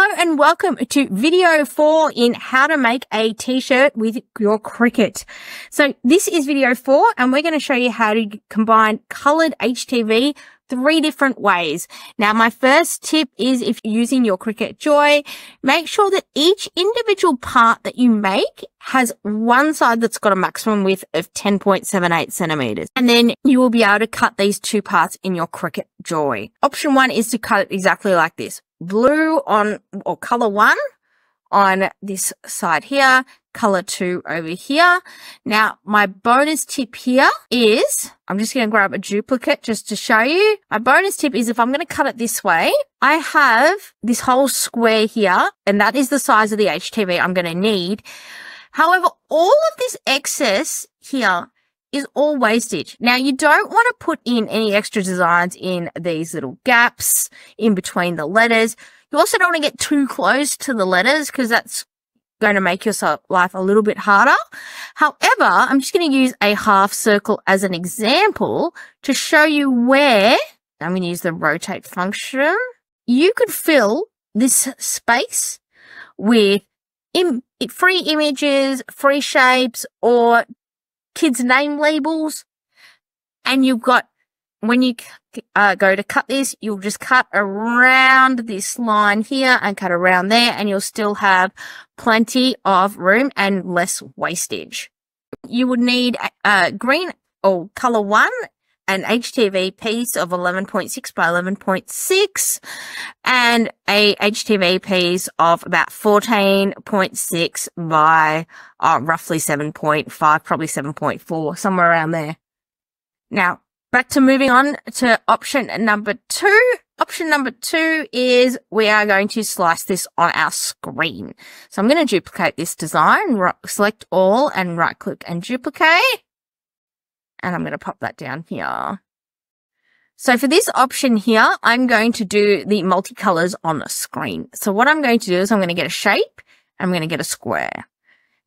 Hello and welcome to video 4 in how to make a t-shirt with your Cricut. So this is video 4 and we're going to show you how to combine colored HTV 3 different ways. Now my first tip is if you're using your Cricut Joy, make sure that each individual part that you make has one side that's got a maximum width of 10.78 centimeters. And then you will be able to cut these 2 parts in your Cricut Joy. Option 1 is to cut it exactly like this. Blue on, or color 1 on this side here, color 2 over here. Now, my bonus tip here is, I'm just going to grab a duplicate just to show you. My bonus tip is if I'm going to cut it this way, I have this whole square here, and that is the size of the HTV I'm going to need. However, all of this excess here is all wastage. Now, you don't want to put in any extra designs in these little gaps in between the letters. You also don't want to get too close to the letters because that's going to make your life a little bit harder. However, I'm just going to use a half circle as an example to show you where, I'm going to use the rotate function. You could fill this space with free images, free shapes, or kids' name labels. And you've got, when you go to cut this, you'll just cut around this line here and cut around there, and you'll still have plenty of room and less wastage. You would need green or color 1, an HTV piece of 11.6 by 11.6, and a HTV piece of about 14.6 by roughly 7.5, probably 7.4, somewhere around there. Now, back to moving on to option number 2. Option number 2 is we are going to slice this on our screen. So I'm going to duplicate this design, select all and right click and duplicate. And I'm going to pop that down here. So for this option here, I'm going to do the multicolors on the screen. So what I'm going to do is I'm going to get a shape. I'm going to get a square.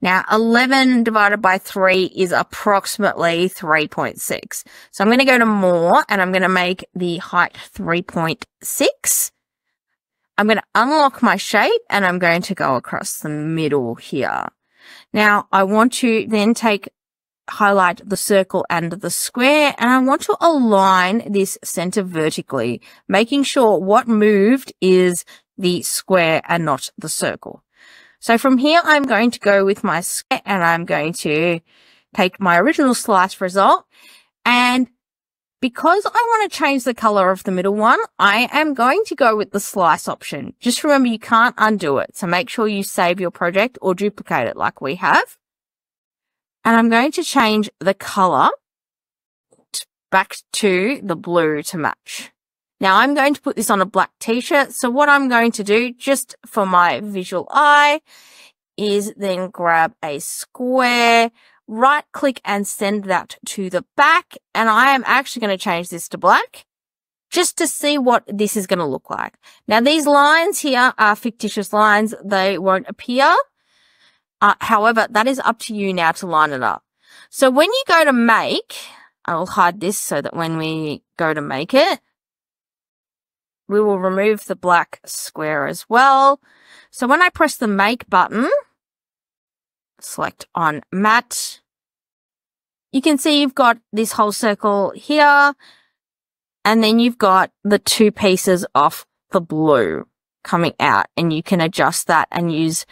Now, 11 divided by 3 is approximately 3.6. So I'm going to go to more and I'm going to make the height 3.6. I'm going to unlock my shape and I'm going to go across the middle here. Now, I want to then highlight the circle and the square, and I want to align this center vertically, making sure what moved is the square and not the circle. So from here, I'm going to go with my square and I'm going to take my original slice result. And because I want to change the color of the middle one, I am going to go with the slice option. Just remember, you can't undo it. So make sure you save your project or duplicate it like we have. And I'm going to change the color back to the blue to match. Now I'm going to put this on a black t-shirt. So what I'm going to do just for my visual eye is then grab a square, right click and send that to the back. And I am actually going to change this to black just to see what this is going to look like. Now these lines here are fictitious lines. They won't appear. However, that is up to you now to line it up. So when you go to make, I will hide this so that when we go to make it, we will remove the black square as well. So when I press the make button, select on matte, you can see you've got this whole circle here, and then you've got the 2 pieces of the blue coming out, and you can adjust that and use.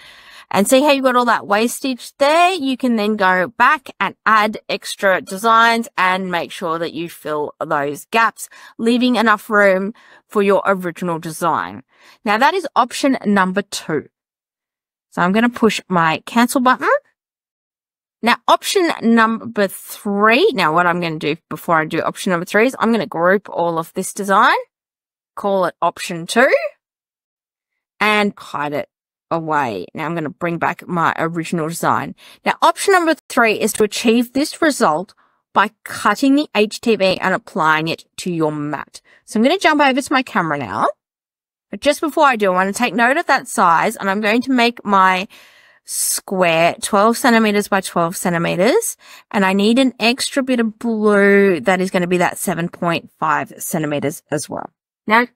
And see how you've got all that wastage there? You can then go back and add extra designs and make sure that you fill those gaps, leaving enough room for your original design. Now that is option number 2. So I'm going to push my cancel button. Now option number 3. Now what I'm going to do before I do option number 3 is I'm going to group all of this design, call it option 2, and hide it away. Now I'm going to bring back my original design. Now option number 3 is to achieve this result by cutting the HTV and applying it to your mat. So I'm going to jump over to my camera now. But just before I do, I want to take note of that size, and I'm going to make my square 12 centimeters by 12 centimeters. And I need an extra bit of blue that is going to be that 7.5 centimeters as well. Now,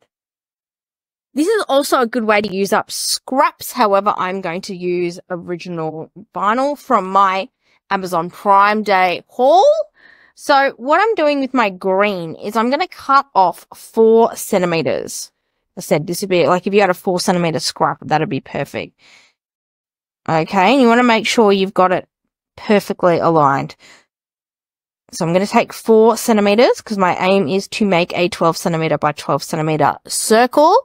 This is also a good way to use up scraps. However, I'm going to use original vinyl from my Amazon Prime Day haul. So what I'm doing with my green is I'm going to cut off 4 centimeters. I said this would be like if you had a 4 centimeter scrap, that'd be perfect. Okay, and you want to make sure you've got it perfectly aligned. So I'm going to take 4 centimeters because my aim is to make a 12 centimeter by 12 centimeter circle.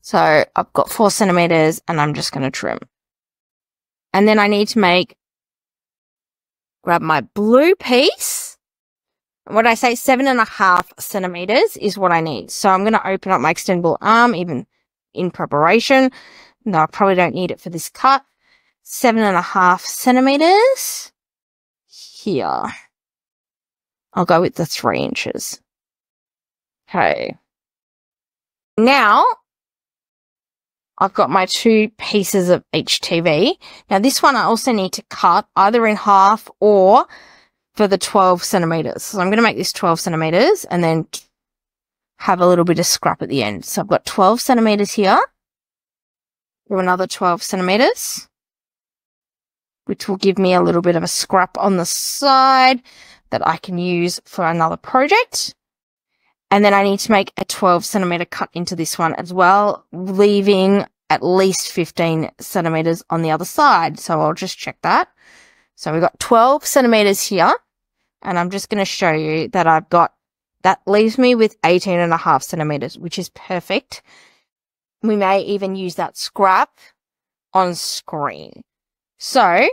So I've got 4 centimeters and I'm just going to trim. And then I need to grab my blue piece. What I say, 7.5 centimeters is what I need. So I'm going to open up my extendable arm, even in preparation. No, I probably don't need it for this cut. 7.5 centimeters here. I'll go with the 3 inches. Okay. Now, I've got my 2 pieces of HTV. Now, this one I also need to cut either in half or for the 12 centimeters. So I'm going to make this 12 centimeters and then have a little bit of scrap at the end. So I've got 12 centimeters here. Do another 12 centimeters, which will give me a little bit of a scrap on the side that I can use for another project. And then I need to make a 12 centimeter cut into this one as well, leaving at least 15 centimeters on the other side. So I'll just check that. So we've got 12 centimeters here, and I'm just going to show you that that leaves me with 18.5 centimeters, which is perfect. We may even use that scrap on screen. So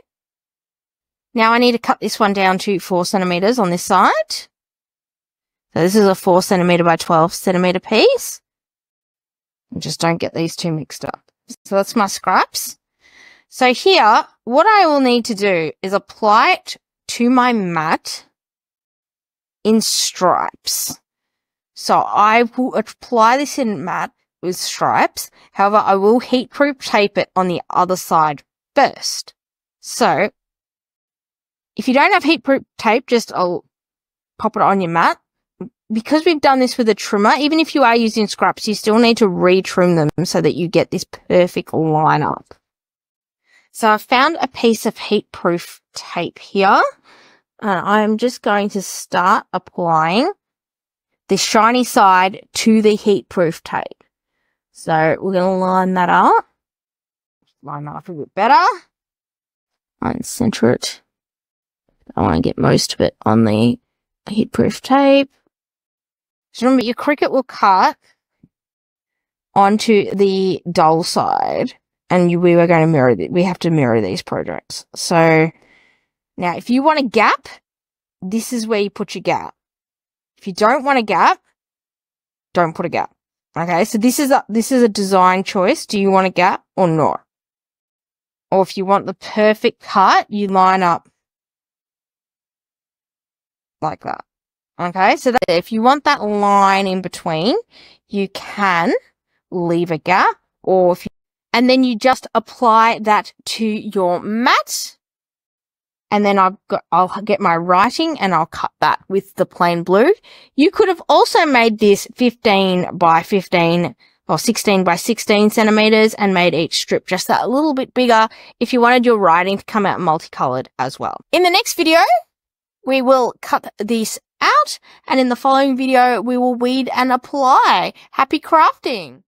now I need to cut this one down to 4 centimeters on this side. So this is a 4 centimeter by 12 centimeter piece. And just don't get these two mixed up. So that's my scraps. So here, what I will need to do is apply it to my mat in stripes. So I will apply this in mat with stripes. However, I will heat-proof tape it on the other side first. So if you don't have heat-proof tape, just I'll pop it on your mat. Because we've done this with a trimmer, even if you are using scraps, you still need to re-trim them so that you get this perfect line up. So I found a piece of heat-proof tape here, and I'm just going to start applying the shiny side to the heat-proof tape. So we're going to line that up. Line that up a bit better. And center it. I want to get most of it on the heat-proof tape. So remember, your Cricut will cut onto the dull side, and we are going to mirror. We have to mirror these projects. So now, if you want a gap, this is where you put your gap. If you don't want a gap, don't put a gap. Okay, so this is a design choice. Do you want a gap or not? Or if you want the perfect cut, you line up like that. Okay, so that if you want that line in between, you can leave a gap, or and then you just apply that to your mat. And then I'll get my writing and I'll cut that with the plain blue. You could have also made this 15 by 15 or 16 by 16 centimeters and made each strip just that a little bit bigger if you wanted your writing to come out multicolored as well. In the next video, we will cut this out, and in the following video, we will weed and apply. Happy crafting!